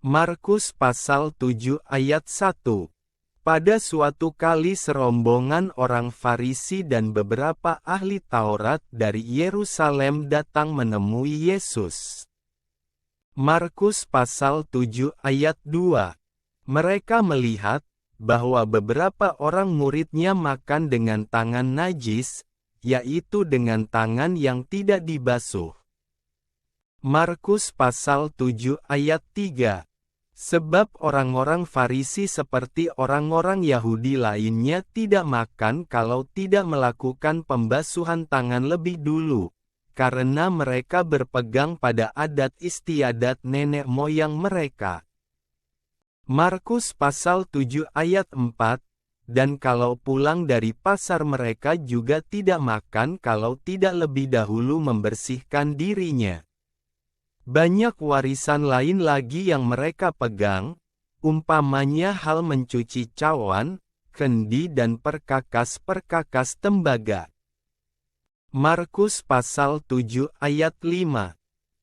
Markus pasal 7 ayat 1. Pada suatu kali serombongan orang Farisi dan beberapa ahli Taurat dari Yerusalem datang menemui Yesus. Markus pasal 7 ayat 2. Mereka melihat bahwa beberapa orang muridnya makan dengan tangan najis, yaitu dengan tangan yang tidak dibasuh. Markus pasal 7 ayat 3. Sebab orang-orang Farisi seperti orang-orang Yahudi lainnya tidak makan kalau tidak melakukan pembasuhan tangan lebih dulu, karena mereka berpegang pada adat istiadat nenek moyang mereka. Markus pasal 7 ayat 4, dan kalau pulang dari pasar mereka juga tidak makan kalau tidak lebih dahulu membersihkan dirinya. Banyak warisan lain lagi yang mereka pegang, umpamanya hal mencuci cawan, kendi dan perkakas-perkakas tembaga. Markus pasal 7 ayat 5.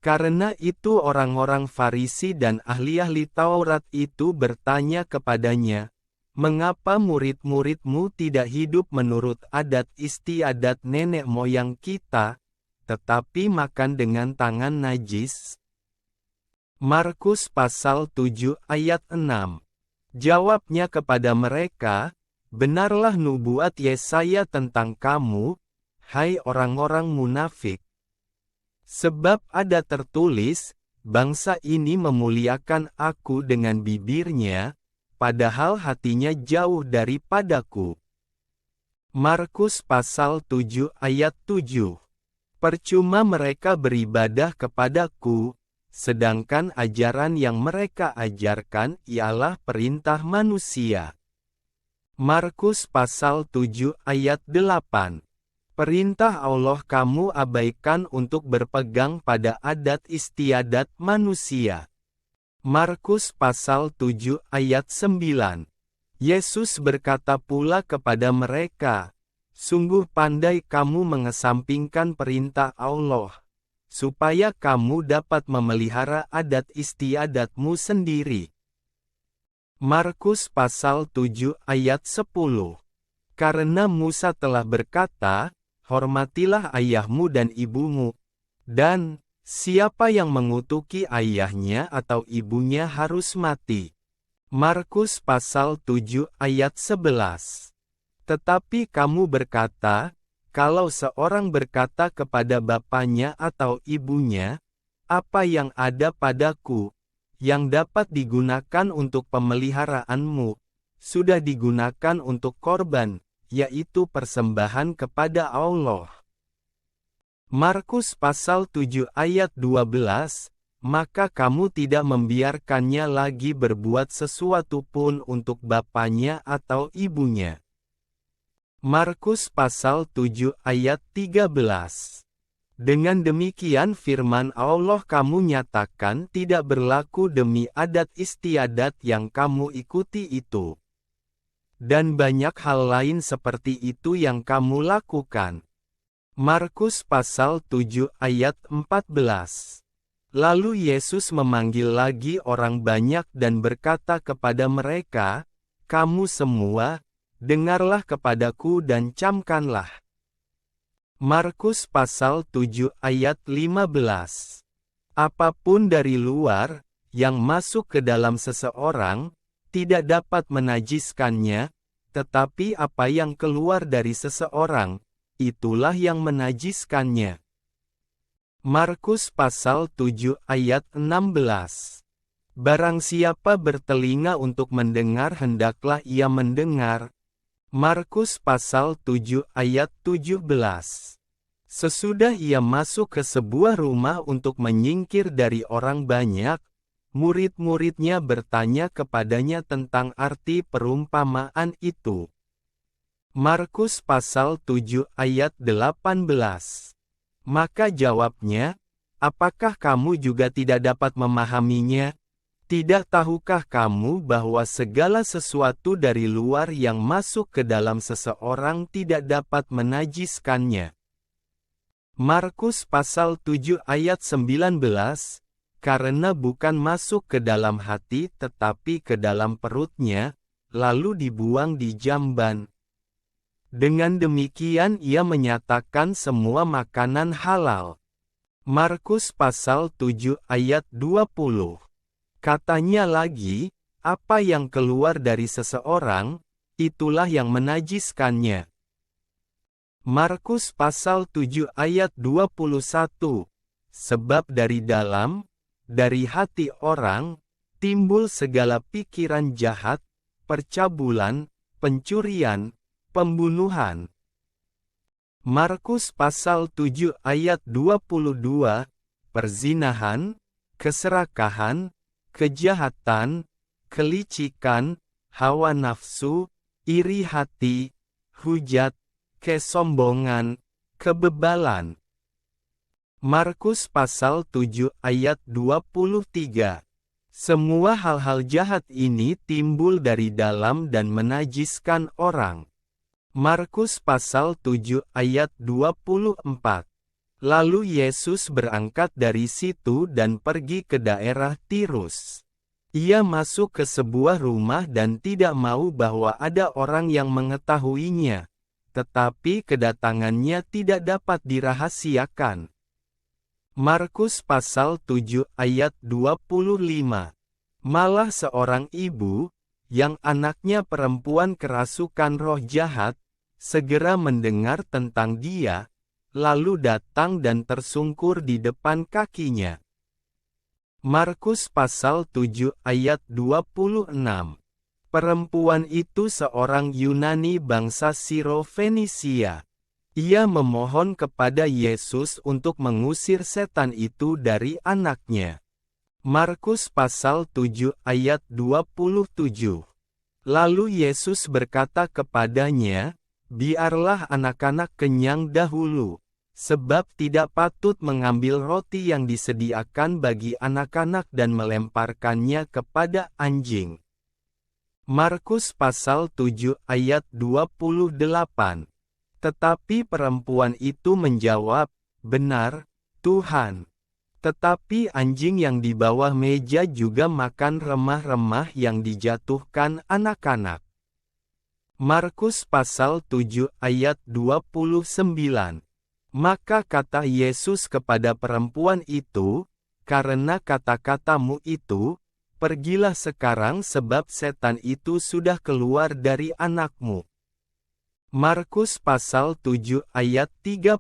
Karena itu orang-orang Farisi dan ahli-ahli Taurat itu bertanya kepadanya, "Mengapa murid-muridmu tidak hidup menurut adat istiadat nenek moyang kita, tetapi makan dengan tangan najis?" Markus pasal 7 ayat 6. Jawabnya kepada mereka, "Benarlah nubuat Yesaya tentang kamu, hai orang-orang munafik. Sebab ada tertulis, bangsa ini memuliakan aku dengan bibirnya, padahal hatinya jauh daripadaku." Markus pasal 7 ayat 7. Percuma mereka beribadah kepadaku, sedangkan ajaran yang mereka ajarkan ialah perintah manusia. Markus pasal 7 ayat 8. Perintah Allah kamu abaikan untuk berpegang pada adat istiadat manusia. Markus pasal 7 ayat 9. Yesus berkata pula kepada mereka, "Sungguh pandai kamu mengesampingkan perintah Allah, supaya kamu dapat memelihara adat istiadatmu sendiri." Markus pasal 7 ayat 10. Karena Musa telah berkata, "Hormatilah ayahmu dan ibumu," dan "Siapa yang mengutuki ayahnya atau ibunya harus mati." Markus pasal 7 ayat 11. Tetapi kamu berkata, kalau seorang berkata kepada bapanya atau ibunya, "Apa yang ada padaku, yang dapat digunakan untuk pemeliharaanmu, sudah digunakan untuk korban, yaitu persembahan kepada Allah." Markus pasal 7 ayat 12, maka kamu tidak membiarkannya lagi berbuat sesuatu pun untuk bapanya atau ibunya. Markus pasal 7 ayat 13. Dengan demikian firman Allah kamu nyatakan tidak berlaku demi adat istiadat yang kamu ikuti itu. Dan banyak hal lain seperti itu yang kamu lakukan. Markus pasal 7 ayat 14. Lalu Yesus memanggil lagi orang banyak dan berkata kepada mereka, "Kamu semua, dengarlah kepadaku dan camkanlah." Markus pasal 7 ayat 15. Apapun dari luar, yang masuk ke dalam seseorang, tidak dapat menajiskannya, tetapi apa yang keluar dari seseorang, itulah yang menajiskannya. Markus pasal 7 ayat 16. Barang siapa bertelinga untuk mendengar hendaklah ia mendengar. Markus pasal 7 ayat 17. Sesudah ia masuk ke sebuah rumah untuk menyingkir dari orang banyak, murid-muridnya bertanya kepadanya tentang arti perumpamaan itu. Markus pasal 7 ayat 18. Maka jawabnya, "Apakah kamu juga tidak dapat memahaminya? Tidak tahukah kamu bahwa segala sesuatu dari luar yang masuk ke dalam seseorang tidak dapat menajiskannya?" Markus pasal 7 ayat 19. karena bukan masuk ke dalam hati tetapi ke dalam perutnya, lalu dibuang di jamban. Dengan demikian ia menyatakan semua makanan halal. Markus pasal 7 ayat 20. Katanya lagi, apa yang keluar dari seseorang, itulah yang menajiskannya. Markus pasal 7 ayat 21. Sebab dari dalam, dari hati orang, timbul segala pikiran jahat, percabulan, pencurian, pembunuhan. Markus pasal 7 ayat 22, perzinahan, keserakahan, kejahatan, kelicikan, hawa nafsu, iri hati, hujat, kesombongan, kebebalan. Markus pasal 7 ayat 23. Semua hal-hal jahat ini timbul dari dalam dan menajiskan orang. Markus pasal 7 ayat 24. Lalu Yesus berangkat dari situ dan pergi ke daerah Tirus. Ia masuk ke sebuah rumah dan tidak mau bahwa ada orang yang mengetahuinya, tetapi kedatangannya tidak dapat dirahasiakan. Markus pasal 7 ayat 25. Malah seorang ibu, yang anaknya perempuan kerasukan roh jahat, segera mendengar tentang dia, lalu datang dan tersungkur di depan kakinya. Markus pasal 7 ayat 26. Perempuan itu seorang Yunani bangsa Siro-Fenisia. Ia memohon kepada Yesus untuk mengusir setan itu dari anaknya. Markus pasal 7 ayat 27. Lalu Yesus berkata kepadanya, biarlah anak-anak kenyang dahulu, sebab tidak patut mengambil roti yang disediakan bagi anak-anak dan melemparkannya kepada anjing. Markus pasal 7 ayat 28. Tetapi perempuan itu menjawab, benar, Tuhan. Tetapi anjing yang di bawah meja juga makan remah-remah yang dijatuhkan anak-anak. Markus pasal 7 ayat 29. Maka kata Yesus kepada perempuan itu, karena kata-katamu itu, pergilah sekarang sebab setan itu sudah keluar dari anakmu. Markus pasal 7 ayat 30.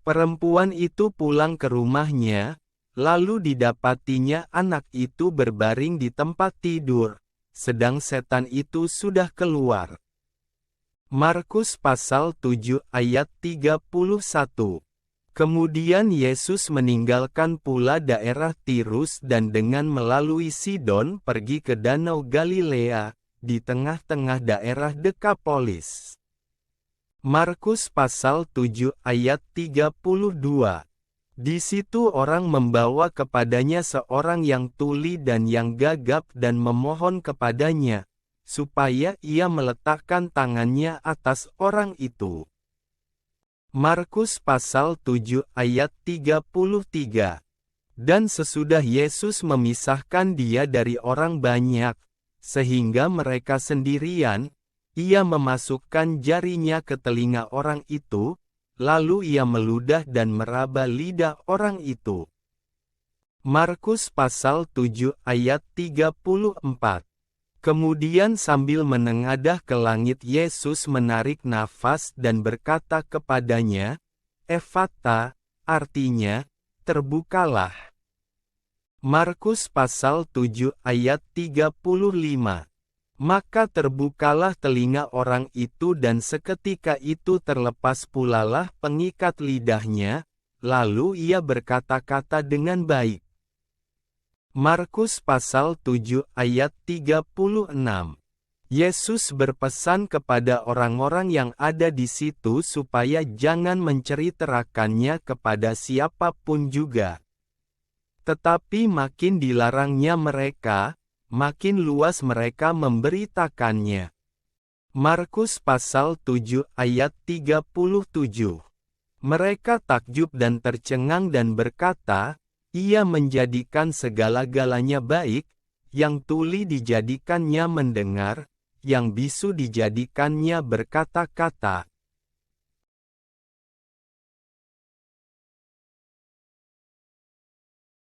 Perempuan itu pulang ke rumahnya, lalu didapatinya anak itu berbaring di tempat tidur, sedang setan itu sudah keluar. Markus pasal 7 ayat 31. Kemudian Yesus meninggalkan pula daerah Tirus dan dengan melalui Sidon pergi ke Danau Galilea, di tengah-tengah daerah Dekapolis. Markus pasal 7 ayat 32. Di situ orang membawa kepadanya seorang yang tuli dan yang gagap dan memohon kepadanya, supaya ia meletakkan tangannya atas orang itu. Markus pasal 7 ayat 33. Dan sesudah Yesus memisahkan dia dari orang banyak, sehingga mereka sendirian, ia memasukkan jarinya ke telinga orang itu, lalu ia meludah dan meraba lidah orang itu. Markus pasal 7 ayat 34. Kemudian sambil menengadah ke langit Yesus menarik nafas dan berkata kepadanya, Ephata, artinya, terbukalah. Markus pasal 7 ayat 35. Maka terbukalah telinga orang itu dan seketika itu terlepas pulalah pengikat lidahnya, lalu ia berkata-kata dengan baik. Markus pasal 7 ayat 36. Yesus berpesan kepada orang-orang yang ada di situ supaya jangan menceritakannya kepada siapapun juga. Tetapi makin dilarangnya mereka, makin luas mereka memberitakannya. Markus pasal 7 ayat 37. Mereka takjub dan tercengang dan berkata, Ia menjadikan segala-galanya baik, yang tuli dijadikannya mendengar, yang bisu dijadikannya berkata-kata.